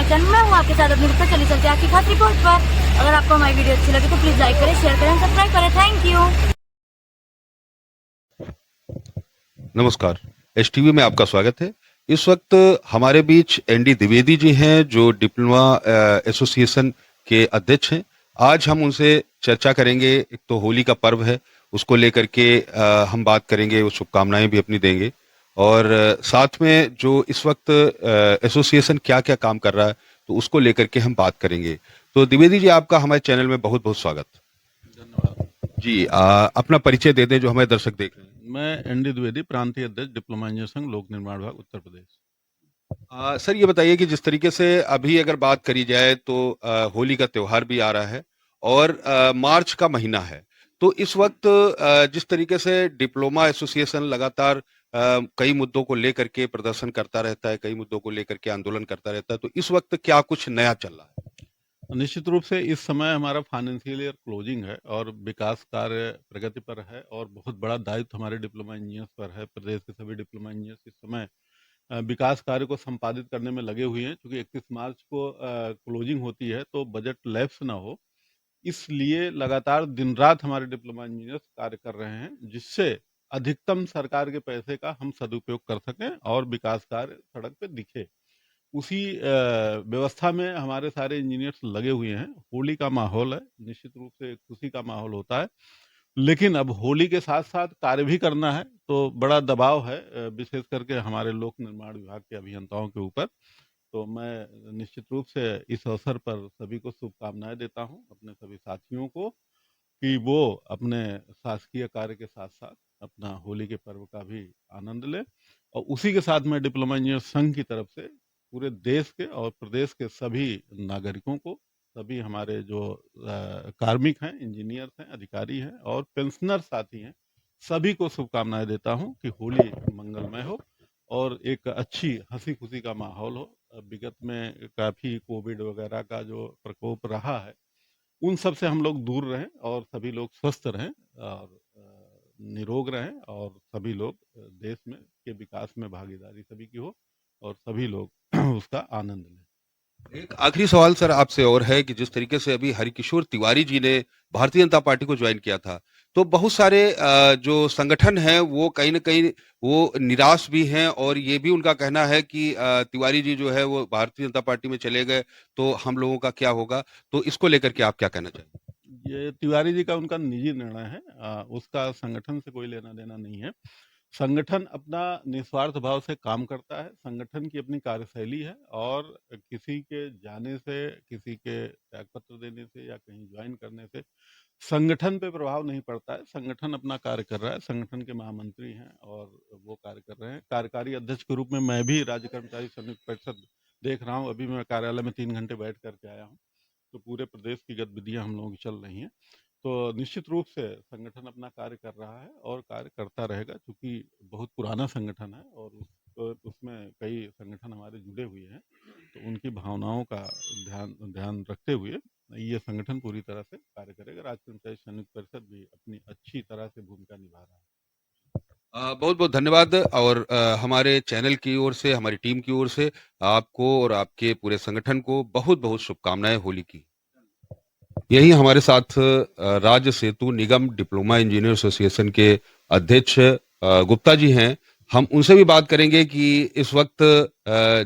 Channel. मैं हूँ आपके साथ अपनी गुप्ता। चलिए चलते हैं आपकी खास रिपोर्ट पर। अगर आपको हमारी वीडियो अच्छी लगे तो प्लीज लाइक करें, शेयर करें, सब्सक्राइब करें। Thank you. नमस्कार, एस टीवी में आपका स्वागत है। इस वक्त हमारे बीच एनडी द्विवेदी जी हैं, जो डिप्लोमा एसोसिएशन के अध्यक्ष हैं। आज हम उनसे चर्चा करेंगे। एक तो होली का पर्व है, उसको लेकर के हम बात करेंगे, वो शुभकामनाएं भी अपनी देंगे। और साथ में जो इस वक्त एसोसिएशन क्या क्या काम कर रहा है, तो उसको लेकर के हम बात करेंगे। तो द्विवेदी जी, आपका हमारे चैनल में बहुत बहुत स्वागत। धन्यवाद जी, अपना परिचय दे दें जो हमारे दर्शक देख रहे हैं। मैं एनडी द्विवेदी, प्रांतीय अध्यक्ष डिप्लोमा इंजीनियर संघ लोक निर्माण विभाग उत्तर प्रदेश। सर, ये बताइए कि जिस तरीके से अभी अगर बात करी जाए तो होली का त्योहार भी आ रहा है और मार्च का महीना है। तो इस वक्त जिस तरीके से डिप्लोमा एसोसिएशन लगातार कई मुद्दों को लेकर के प्रदर्शन करता रहता है, कई मुद्दों को लेकर के आंदोलन करता रहता है, तो इस वक्त क्या कुछ नया चल रहा है? निश्चित रूप से इस समय हमारा फाइनेंशियल ईयर क्लोजिंग है और विकास कार्य प्रगति पर है और बहुत बड़ा दायित्व हमारे डिप्लोमा इंजीनियर्स पर है। प्रदेश के सभी डिप्लोमा इंजीनियर्स इस समय विकास कार्य को संपादित करने में लगे हुए हैं, क्योंकि 31 मार्च को क्लोजिंग होती है तो बजट लैप्स ना हो, इसलिए लगातार दिन रात हमारे डिप्लोमा इंजीनियर्स कार्य कर रहे हैं, जिससे अधिकतम सरकार के पैसे का हम सदुपयोग कर सकें और विकास कार्य सड़क पे दिखे। उसी व्यवस्था में हमारे सारे इंजीनियर्स लगे हुए हैं। होली का माहौल है, निश्चित रूप से खुशी का माहौल होता है, लेकिन अब होली के साथ-साथ कार्य भी करना है, तो बड़ा दबाव है विशेष करके हमारे लोक निर्माण विभाग के अभियंताओं के ऊपर। तो मैं निश्चित रूप से इस अवसर पर सभी को शुभकामनाएँ देता हूँ, अपने सभी साथियों को, कि वो अपने शासकीय कार्य के साथ-साथ अपना होली के पर्व का भी आनंद लें। और उसी के साथ मैं डिप्लोमा इंजीनियर संघ की तरफ से पूरे देश के और प्रदेश के सभी नागरिकों को, सभी हमारे जो कार्मिक हैं, इंजीनियर्स हैं, अधिकारी हैं और पेंशनर साथी हैं, सभी को शुभकामनाएँ देता हूँ कि होली मंगलमय हो और एक अच्छी हँसी-खुशी का माहौल हो। विगत में काफ़ी कोविड वगैरह का जो प्रकोप रहा है, उन सब से हम लोग दूर रहें और सभी लोग स्वस्थ रहें और निरोग रहें और सभी लोग देश में के विकास में भागीदारी सभी की हो और सभी लोग उसका आनंद लें। एक आखिरी सवाल सर आपसे और है कि जिस तरीके से अभी हरिकिशोर तिवारी जी ने भारतीय जनता पार्टी को ज्वाइन किया था, तो बहुत सारे जो संगठन हैं वो कहीं न कहीं वो निराश भी हैं और ये भी उनका कहना है कि तिवारी जी जो है वो भारतीय जनता पार्टी में चले गए, तो हम लोगों का क्या होगा? तो इसको लेकर के आप क्या कहना चाहेंगे? ये तिवारी जी का उनका निजी निर्णय है, उसका संगठन से कोई लेना-देना नहीं है। संगठन अपना निस्वार्थ भाव से काम करता है, संगठन की अपनी कार्यशैली है और किसी के जाने से, किसी के त्यागपत्र देने से या कहीं ज्वाइन करने से संगठन पे प्रभाव नहीं पड़ता है। संगठन अपना कार्य कर रहा है, संगठन के महामंत्री हैं और वो कार्य कर रहे हैं। कार्यकारी अध्यक्ष के रूप में मैं भी राज्य कर्मचारी संयुक्त परिषद देख रहा हूँ। अभी मैं कार्यालय में 3 घंटे बैठ कर के आया हूँ, तो पूरे प्रदेश की गतिविधियाँ हम लोगों की चल रही हैं। तो निश्चित रूप से संगठन अपना कार्य कर रहा है और कार्य करता रहेगा, क्योंकि बहुत पुराना संगठन है और उसमें कई संगठन हमारे जुड़े हुए हैं, तो उनकी भावनाओं का ध्यान ध्यान रखते हुए ये संगठन पूरी तरह से कार्य करेगा। राज्य कर्मचारी संयुक्त परिषद भी अपनी अच्छी तरह से भूमिका निभा रहा है। बहुत-बहुत धन्यवाद और हमारे चैनल की ओर से, हमारी टीम की ओर से आपको और आपके पूरे संगठन को बहुत-बहुत शुभकामनाएँ होली की। यही हमारे साथ राज्य सेतु निगम डिप्लोमा इंजीनियर एसोसिएशन के अध्यक्ष गुप्ता जी हैं। हम उनसे भी बात करेंगे कि इस वक्त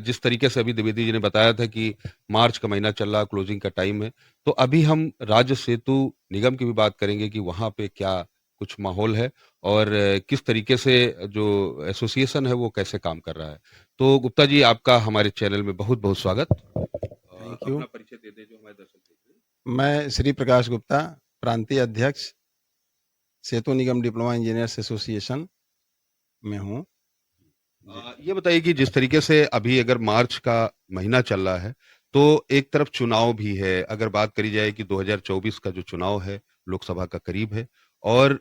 जिस तरीके से अभी द्विवेदी जी ने बताया था कि मार्च का महीना चल रहा, क्लोजिंग का टाइम है, तो अभी हम राज्य सेतु निगम की भी बात करेंगे कि वहाँ पे क्या कुछ माहौल है और किस तरीके से जो एसोसिएशन है वो कैसे काम कर रहा है। तो गुप्ता जी, आपका हमारे चैनल में बहुत-बहुत स्वागत। Thank you. अपना परिचय दे दें जो हमारे दर्शक देख रहे हैं। मैं श्री प्रकाश गुप्ता, प्रांतीय अध्यक्ष सेतु निगम डिप्लोमा इंजीनियर्स एसोसिएशन में हूँ। ये बताइए कि जिस तरीके से अभी अगर मार्च का महीना चल रहा है, तो एक तरफ चुनाव भी है। अगर बात करी जाए कि 2024 का जो चुनाव है, लोकसभा का करीब है और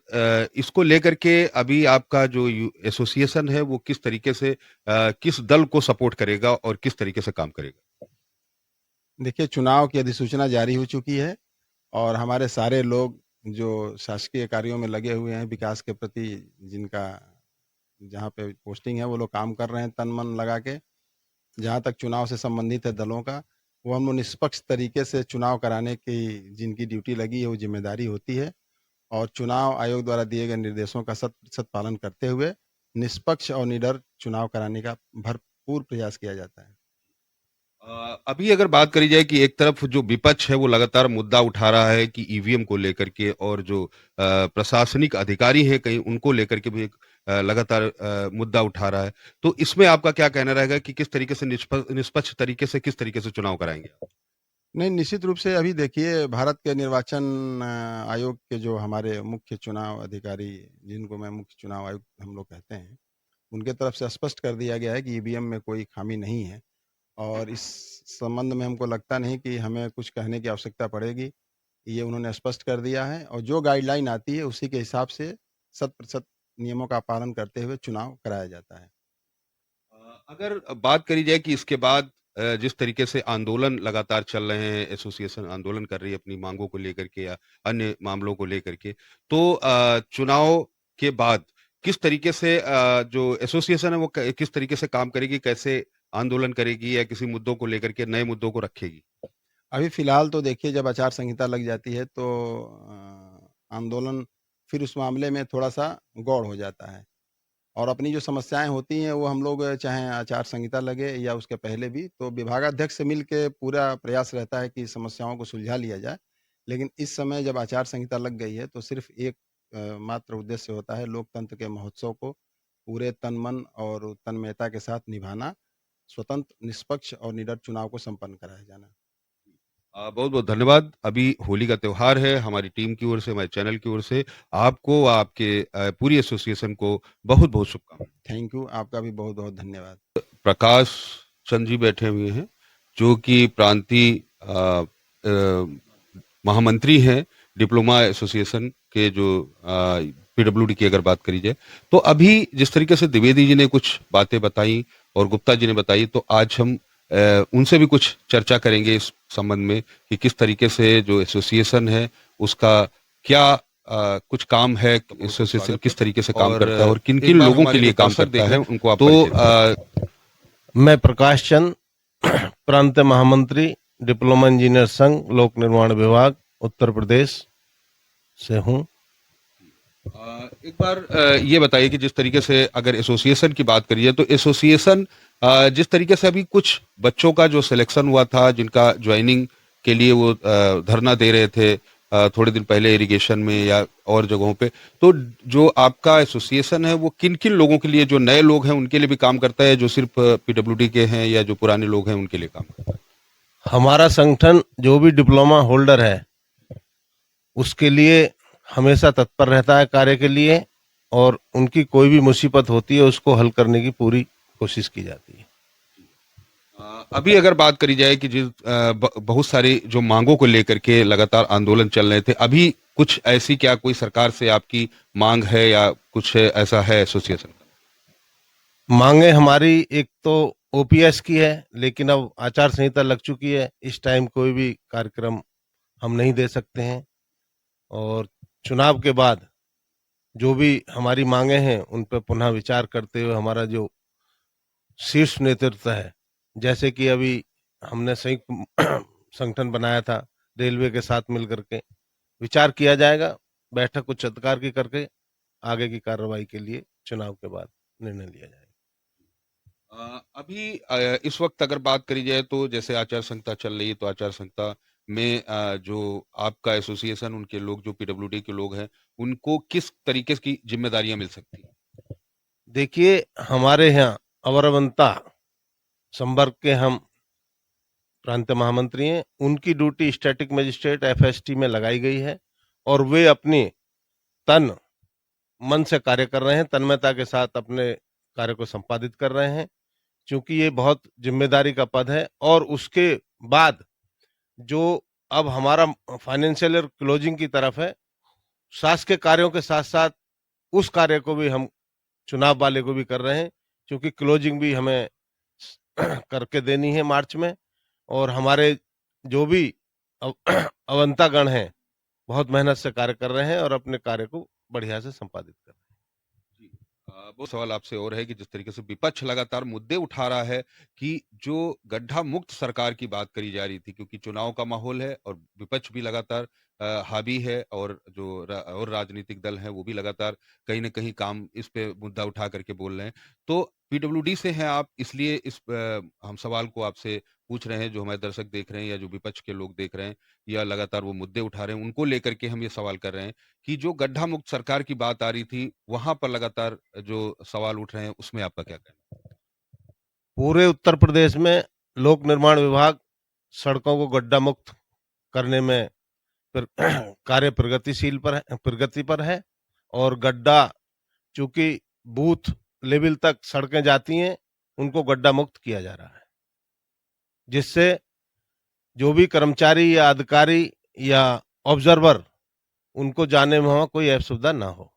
इसको लेकर के अभी आपका जो एसोसिएशन है, वो किस तरीके से किस दल को सपोर्ट करेगा और किस तरीके से काम करेगा? देखिए, चुनाव की अधिसूचना जारी हो चुकी है और हमारे सारे लोग जो शासकीय कार्यों में लगे हुए हैं, विकास के प्रति जिनका जहाँ पे पोस्टिंग है, वो लोग काम कर रहे हैं तन-मन लगा के। जहाँ तक चुनाव से संबंधित है दलों का, वो हम लोग निष्पक्ष तरीके से चुनाव कराने की जिनकी ड्यूटी लगी है, वो ज़िम्मेदारी होती है और चुनाव आयोग द्वारा दिए गए निर्देशों का शत प्रतिशत पालन करते हुए निष्पक्ष और निडर चुनाव कराने का भरपूर प्रयास किया जाता है। अभी अगर बात करी जाए कि एक तरफ जो विपक्ष है वो लगातार मुद्दा उठा रहा है कि ईवीएम को लेकर के, और जो प्रशासनिक अधिकारी हैं कहीं उनको लेकर के भी एक लगातार मुद्दा उठा रहा है, तो इसमें आपका क्या कहना रहेगा कि किस तरीके से निष्पक्ष तरीके से किस तरीके से चुनाव कराएंगे? नहीं, निश्चित रूप से अभी देखिए भारत के निर्वाचन आयोग के जो हमारे मुख्य चुनाव अधिकारी, जिनको मैं मुख्य चुनाव आयुक्त हम लोग कहते हैं, उनके तरफ से स्पष्ट कर दिया गया है कि ईवीएम में कोई खामी नहीं है और इस संबंध में हमको लगता नहीं कि हमें कुछ कहने की आवश्यकता पड़ेगी। ये उन्होंने स्पष्ट कर दिया है और जो गाइडलाइन आती है उसी के हिसाब से शत प्रतिशत नियमों का पालन करते हुए चुनाव कराया जाता है। अगर बात करी जाए कि इसके बाद जिस तरीके से आंदोलन लगातार चल रहे हैं, एसोसिएशन आंदोलन कर रही है अपनी मांगों को लेकर के या अन्य मामलों को लेकर के, तो चुनाव के बाद किस तरीके से जो एसोसिएशन है वो किस तरीके से काम करेगी, कैसे आंदोलन करेगी या किसी मुद्दों को लेकर के नए मुद्दों को रखेगी? अभी फिलहाल तो देखिए जब आचार संहिता लग जाती है तो आंदोलन फिर उस मामले में थोड़ा-सा गौड़ हो जाता है और अपनी जो समस्याएँ होती हैं वो हम लोग चाहे आचार संहिता लगे या उसके पहले भी तो विभागाध्यक्ष से मिल के पूरा प्रयास रहता है कि समस्याओं को सुलझा लिया जाए। लेकिन इस समय जब आचार संहिता लग गई है तो सिर्फ़ एक मात्र उद्देश्य होता है लोकतंत्र के महोत्सव को पूरे तन-मन और तन्मयता के साथ निभाना, स्वतंत्र, निष्पक्ष और निडर चुनाव को संपन्न कराया जाना। बहुत-बहुत धन्यवाद। अभी होली का त्योहार है, हमारी टीम की ओर से, हमारे चैनल की ओर से आपको, आपके पूरी एसोसिएशन को बहुत-बहुत शुभकामनाएँ। थैंक यू, आपका भी बहुत-बहुत धन्यवाद। प्रकाश चंद जी बैठे हुए हैं, जो कि प्रांतीय महामंत्री हैं डिप्लोमा एसोसिएशन के, जो पीडब्ल्यूडी की अगर बात करी जाए, तो अभी जिस तरीके से द्विवेदी जी ने कुछ बातें बताई और गुप्ता जी ने बताई, तो आज हम उनसे भी कुछ चर्चा करेंगे इस संबंध में कि किस तरीके से जो एसोसिएशन है उसका क्या कुछ काम है, एसोसिएशन किस तरीके से काम करता है और किन किन लोगों के लिए काम करता है, उनको आप तो मैं प्रकाश चंद, प्रांत महामंत्री, डिप्लोमा इंजीनियर संघ, लोक निर्माण विभाग, उत्तर प्रदेश से हूँ। एक बार ये बताइए कि जिस तरीके से अगर एसोसिएशन की बात करिए तो एसोसिएशन जिस तरीके से अभी कुछ बच्चों का जो सिलेक्शन हुआ था, जिनका ज्वाइनिंग के लिए वो धरना दे रहे थे थोड़े दिन पहले इरिगेशन में या और जगहों पे, तो जो आपका एसोसिएशन है वो किन किन लोगों के लिए, जो नए लोग हैं उनके लिए भी काम करता है, जो सिर्फ पीडब्ल्यूडी के हैं या जो पुराने लोग हैं उनके लिए काम करता है? हमारा संगठन जो भी डिप्लोमा होल्डर है उसके लिए हमेशा तत्पर रहता है कार्य के लिए, और उनकी कोई भी मुसीबत होती है उसको हल करने की पूरी कोशिश की जाती है। अभी अगर बात करी जाए कि जिस बहुत सारी जो मांगों को लेकर के लगातार आंदोलन चल रहे थे, अभी कुछ ऐसी क्या कोई सरकार से आपकी मांग है या कुछ ऐसा है एसोसिएशन का? मांगे हमारी एक तो ओपीएस की है, लेकिन अब आचार संहिता लग चुकी है, इस टाइम कोई भी कार्यक्रम हम नहीं दे सकते हैं, और चुनाव के बाद जो भी हमारी मांगे हैं उन पर पुनः विचार करते हुए हमारा जो शीर्ष नेतृत्व है, जैसे कि अभी हमने संयुक्त संगठन बनाया था रेलवे के साथ मिलकर के, विचार किया जाएगा, बैठक उच्च अधिकार की करके आगे की कार्रवाई के लिए चुनाव के बाद निर्णय लिया जाएगा। अभी इस वक्त अगर बात करी जाए तो जैसे आचार संहिता चल रही है, तो आचार संहिता में जो आपका एसोसिएशन, उनके लोग जो पीडब्ल्यूडी के लोग हैं, उनको किस तरीके की जिम्मेदारियां मिल सकती हैं? देखिए, हमारे यहाँ अवरवंता संवर्ग के हम प्रांत महामंत्री हैं, उनकी ड्यूटी स्टैटिक मजिस्ट्रेट एफएसटी में लगाई गई है और वे अपनी तन मन से कार्य कर रहे हैं, तन्मयता के साथ अपने कार्य को संपादित कर रहे हैं, क्योंकि ये बहुत जिम्मेदारी का पद है। और उसके बाद जो अब हमारा फाइनेंशियल ईयर क्लोजिंग की तरफ है, शासकीय कार्यों के साथ साथ उस कार्य को भी हम चुनाव वाले को भी कर रहे हैं, क्योंकि क्लोजिंग भी हमें करके देनी है मार्च में, और हमारे जो भी अवंतागण हैं बहुत मेहनत से कार्य कर रहे हैं और अपने कार्य को बढ़िया से संपादित कर रहे हैं। वो सवाल आपसे और है कि जिस तरीके से विपक्ष लगातार मुद्दे उठा रहा है कि जो गड्ढा मुक्त सरकार की बात करी जा रही थी, क्योंकि चुनाव का माहौल है और विपक्ष भी लगातार हावी है, और जो और राजनीतिक दल हैं वो भी लगातार कहीं न कहीं काम इस पे मुद्दा उठा करके बोल रहे हैं। तो पीडब्ल्यूडी से हैं आप, इसलिए हम सवाल को आपसे पूछ रहे हैं, जो हमारे दर्शक देख रहे हैं या जो विपक्ष के लोग देख रहे हैं या लगातार वो मुद्दे उठा रहे हैं, उनको लेकर के हम ये सवाल कर रहे हैं कि जो गड्ढा मुक्त सरकार की बात आ रही थी, वहाँ पर लगातार जो सवाल उठ रहे हैं, उसमें आपका क्या कहना है? पूरे उत्तर प्रदेश में लोक निर्माण विभाग सड़कों को गड्ढा मुक्त करने में कार्य प्रगति पर है, और गड्ढा चूंकि बूथ लेवल तक सड़कें जाती हैं, उनको गड्ढा मुक्त किया जा रहा है, जिससे जो भी कर्मचारी या अधिकारी या ऑब्जर्वर उनको जाने में वहां कोई असुविधा ना हो।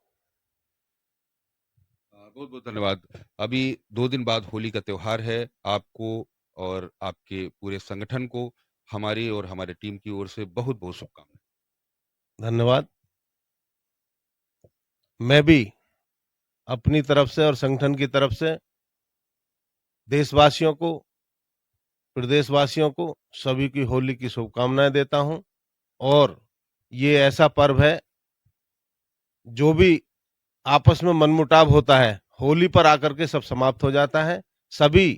बहुत बहुत धन्यवाद। अभी 2 दिन बाद होली का त्योहार है। आपको और आपके पूरे संगठन को हमारी और हमारे टीम की ओर से बहुत बहुत शुभकामनाएं। धन्यवाद। मैं भी अपनी तरफ से और संगठन की तरफ से देशवासियों को, प्रदेशवासियों को, सभी की होली की शुभकामनाएं देता हूं। और ये ऐसा पर्व है, जो भी आपस में मनमुटाव होता है, होली पर आकर के सब समाप्त हो जाता है। सभी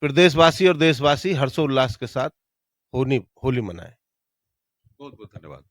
प्रदेशवासी और देशवासी हर्षोल्लास के साथ होली मनाएं। बहुत बहुत धन्यवाद।